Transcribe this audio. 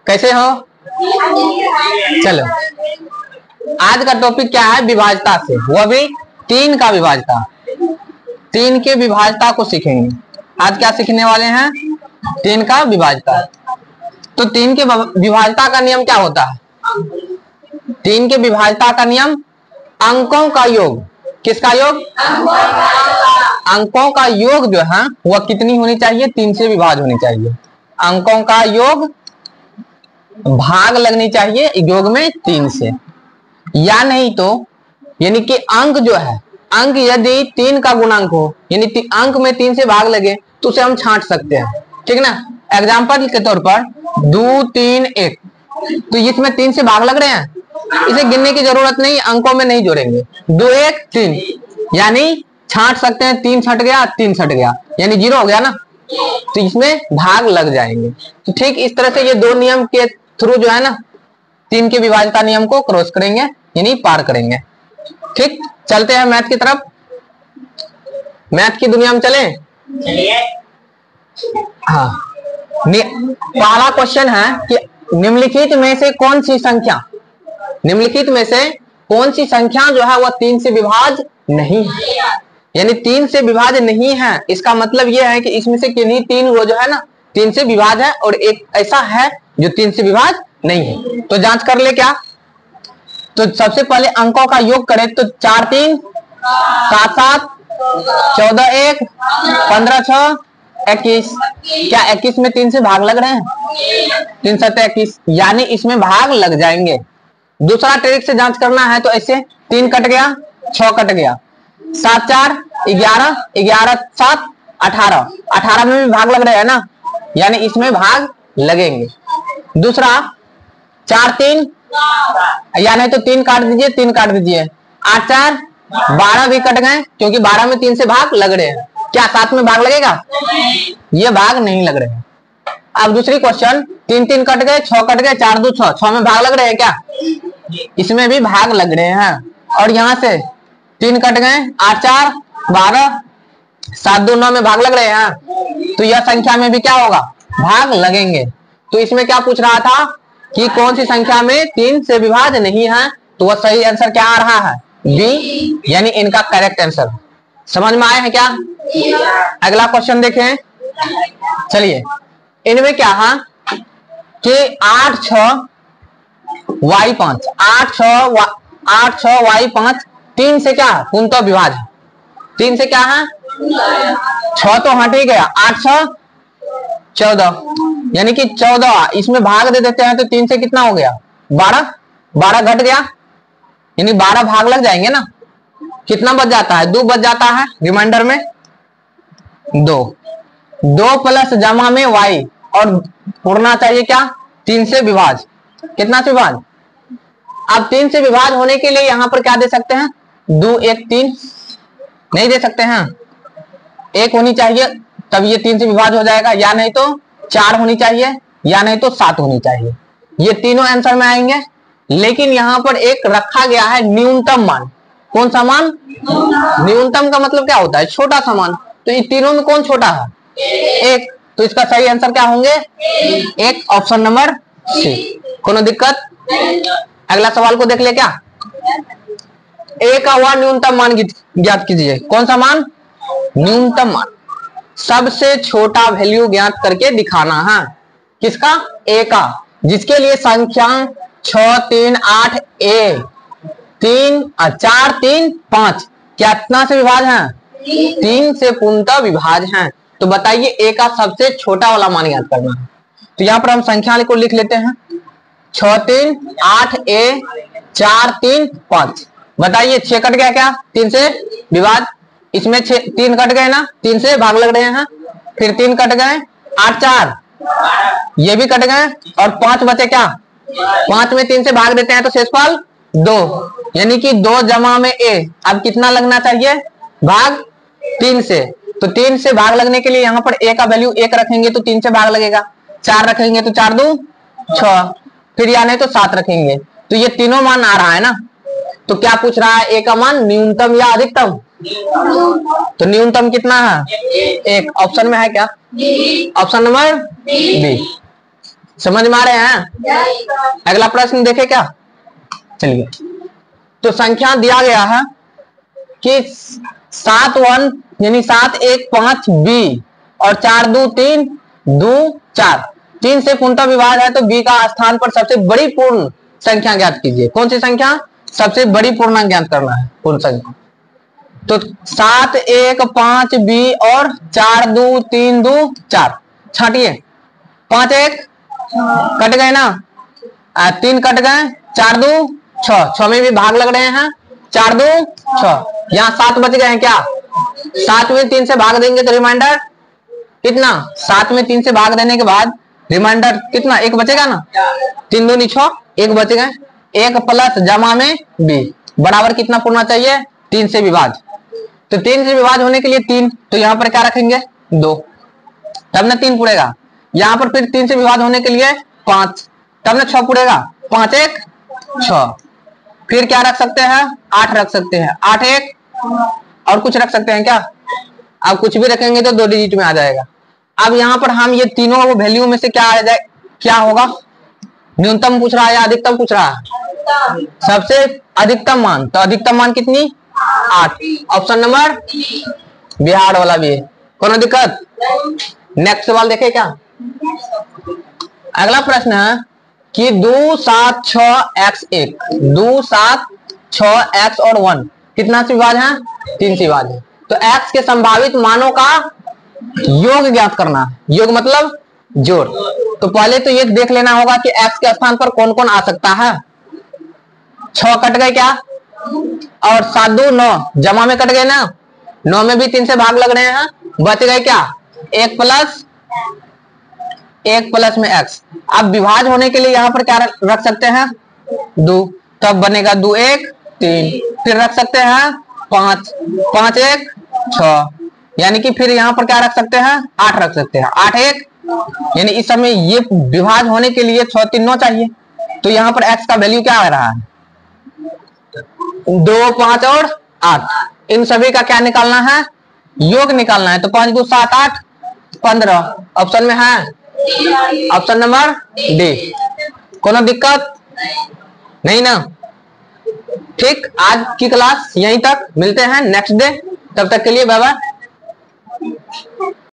कैसे हो? चलो, आज का टॉपिक क्या है? विभाज्यता से, वो भी 3 का विभाज्यता। 3 के विभाज्यता को सीखेंगे। आज क्या सीखने वाले हैं? 3 का विभाज्यता। तो 3 के विभाज्यता का नियम क्या होता है? 3 के विभाज्यता का नियम अंकों का योग। किसका योग? अंकों का योग जो है वह कितनी होनी चाहिए? 3 से विभाज्य होनी चाहिए। अंकों का योग भाग लगनी चाहिए योग में 3 से, या नहीं तो यानी कि अंक जो है, अंक यदि 3 का गुणांक हो, यानी अंक में 3 से भाग लगे तो उसे हम छांट सकते हैं, ठीक ना। एग्जाम्पल के तौर पर 2 3 1, तो इसमें 3 से भाग लग रहे हैं, इसे गिनने की जरूरत नहीं, अंकों में नहीं जोड़ेंगे। 2 1 3 यानी छांट सकते हैं, 3 छट गया 3 छट गया, यानी 0 हो गया ना, तो इसमें भाग लग जाएंगे। तो ठीक इस तरह से ये 2 नियम के थ्रू जो है ना 3 के विभाज्यता नियम को क्रॉस करेंगे, यानी पार करेंगे। ठीक, चलते हैं मैथ की तरफ। मैथ की दुनिया में चले। हाँ, पहला क्वेश्चन है कि निम्नलिखित में से कौन सी संख्या, निम्नलिखित में से कौन सी संख्या जो है वह 3 से विभाज्य नहीं है, यानी 3 से विभाज्य नहीं है। इसका मतलब यह है कि इसमें से किन्हीं 3 वो जो है ना 3 से विभाज्य है और एक ऐसा है जो 3 से विभाज्य नहीं है। तो जांच कर ले क्या? तो सबसे पहले अंकों का योग करें तो 4 3 7 7 14 1 15 6 21। क्या 21 में 3 से भाग लग रहे हैं? 3 7 21, यानी इसमें भाग लग जाएंगे। दूसरा ट्रिक से जांच करना है तो ऐसे 3 कट गया 6 कट गया, 7 4 11 11 7 18, 18 में भी भाग लग रहे हैं ना, यानी इसमें भाग लगेंगे। दूसरा 4 3, या नहीं तो 3 काट दीजिए 3 काट दीजिए, 8 4 12 भी कट गए क्योंकि 12 में 3 से भाग लग रहे हैं। क्या 7 में भाग लगेगा? ये भाग नहीं लग रहे हैं। अब दूसरी क्वेश्चन 3 3 कट गए 6 कट गए, 4 2 6, 6 में भाग लग रहे हैं क्या? इसमें भी भाग लग रहे हैं। और यहां से 3 कट गए 8 4 12, 7 2 9 में भाग लग रहे हैं, तो यह संख्या में भी क्या होगा? भाग लगेंगे। तो इसमें क्या पूछ रहा था कि कौन सी संख्या में 3 से विभाज्य नहीं है, तो वह सही आंसर क्या आ रहा है? बी, यानी इनका करेक्ट आंसर। समझ में आए हैं क्या? अगला क्वेश्चन देखें। चलिए, इनमें क्या है कि 8 6 y 5, 8 6 y 5 3 से क्या है? पूर्णतः विभाज्य। 3 से क्या है? 6 तो हट ही गया, 8 6 14, यानी कि 14, इसमें भाग दे देते हैं तो 3 से कितना हो गया? 12, 12 घट गया, यानी 12 भाग लग जाएंगे ना। कितना बच जाता है? 2 बच जाता है, रिमाइंडर में 2 2 प्लस जमा में y, और उड़ना चाहिए क्या? 3 से विभाज्य। कितना से विभाज्य? अब 3 से विभाज्य होने के लिए यहां पर क्या दे सकते हैं? 2 1 3 नहीं दे सकते हैं, 1 होनी चाहिए तब ये 3 से विभाज्य हो जाएगा, या नहीं तो 4 होनी चाहिए, या नहीं तो 7 होनी चाहिए। ये तीनों आंसर में आएंगे। लेकिन यहां पर एक रखा गया है न्यूनतम मान। कौन सा मान? न्यूनतम का मतलब क्या होता है? छोटा सा मान। तो इन तीनों में कौन छोटा है? 1, तो इसका सही आंसर क्या होंगे? 1, ऑप्शन नंबर सी। कोनो दिक्कत? अगला सवाल को देख ले क्या। ए का हुआ न्यूनतम मान ज्ञात कीजिए। कौन सा मान? न्यूनतम मान। सबसे छोटा वैल्यू ज्ञात करके दिखाना है। किसका? ए का, जिसके लिए संख्या 6 3 8 ए 3 4 3 5 कितना से विभाज्य है? 3 से पूर्णतः विभाज्य है। तो बताइए ए का सबसे छोटा वाला मान ज्ञात करना है। तो यहाँ पर हम संख्या को लिख लेते हैं, 6 3 8 ए 4 3 5। बताइए 6 कट गया क्या? 3 से विभाज्य। इसमें 3 कट गए ना, 3 से भाग लग रहे हैं, फिर 3 कट गए, 8 4 ये भी कट गए, और 5 बचे क्या? 5 में 3 से भाग देते हैं तो शेषफल 2, यानी कि 2 जमा में ए। अब कितना लगना चाहिए? भाग 3 से। तो 3 से भाग लगने के लिए यहाँ पर ए का वैल्यू 1 रखेंगे तो 3 से भाग लगेगा, 4 रखेंगे तो 4 2 6, फिर या नहीं तो 7 रखेंगे, तो ये तीनों मान आ रहा है ना। तो क्या पूछ रहा है? ए का मान न्यूनतम या अधिकतम? तो न्यूनतम कितना है? एक। ऑप्शन में है क्या? Option number B. समझ में आ रहे हैं? अगला प्रश्न देखे क्या? चलिए, तो संख्या दिया गया है कि 7 1 यानी 7 1 5 बी और 4 2 3 2 4 3 से पूर्णतः विभाज्य है, तो बी का स्थान पर सबसे बड़ी पूर्ण संख्या ज्ञात कीजिए। कौन सी संख्या? सबसे बड़ी पूर्णांक ज्ञात करना है, पूर्ण संख्या। तो 7 1 5 बी और 4 2 3 2 4 छाटिए। 5 1 कट गए ना, 3 कट गए, 4 2 6, 6 में भी भाग लग रहे हैं, 4 2 6, यहाँ 7 बच गए हैं क्या? 7 में 3 से भाग देंगे तो रिमाइंडर कितना? 7 में 3 से भाग देने के बाद रिमाइंडर कितना? 1 बचेगा ना। 3 2 6, 1 बच गए। 1 प्लस जमा में बी बराबर कितना पूर्णा चाहिए? 3 से विभाज्य। तो 3 से विभाज्य होने के लिए 3, तो यहाँ पर क्या रखेंगे? 2, तब ना 3 पुड़ेगा। यहाँ पर फिर 3 से विभाज्य होने के लिए 5, तब ना 6 पुड़ेगा। 5 1 6, फिर क्या रख सकते हैं? 8 रख सकते हैं। 8 1 और कुछ रख सकते हैं क्या? अब कुछ भी रखेंगे तो 2 डिजिट में आ जाएगा। अब यहाँ पर हम ये तीनों वैल्यू में से क्या आ जाए, क्या होगा? न्यूनतम पूछ रहा है या अधिकतम पूछ रहा है? सबसे अधिकतम मान, तो अधिकतम मान कितनी? 8। ऑप्शन नंबर बिहार वाला भी है, कोनो दिक्कत? नेक्स्ट सवाल देखे क्या? अगला प्रश्न है कि 2 7 6 x 1 2 7 6 x और 1 कितना से विभाज्य है? 3 से विभाज्य है। तो x के संभावित मानों का योग ज्ञात करना है। योग मतलब जोड़। तो पहले तो ये देख लेना होगा कि x के स्थान पर कौन कौन आ सकता है। 6 कट गए क्या, और 7 2 9 जमा में कट गए ना, 9 में भी 3 से भाग लग रहे हैं, बच गए क्या? 1 प्लस में x। अब विभाज्य होने के लिए यहाँ पर क्या रख सकते हैं? 2, तब बनेगा 2 1 3, फिर रख सकते हैं 5 5 1 6, यानी कि फिर यहाँ पर क्या रख सकते हैं? 8 रख सकते हैं। 8 1 यानी इस समय ये विभाज्य होने के लिए 6 3 9 चाहिए, तो यहाँ पर x का वैल्यू क्या आ रहा है? 2 5 और 8, इन सभी का क्या निकालना है? योग निकालना है। तो 5 2 7 8 15, ऑप्शन में है ऑप्शन नंबर डी। कोनो दिक्कत नहीं ना? ठीक, आज की क्लास यहीं तक, मिलते हैं नेक्स्ट डे, तब तक के लिए बाय बाय।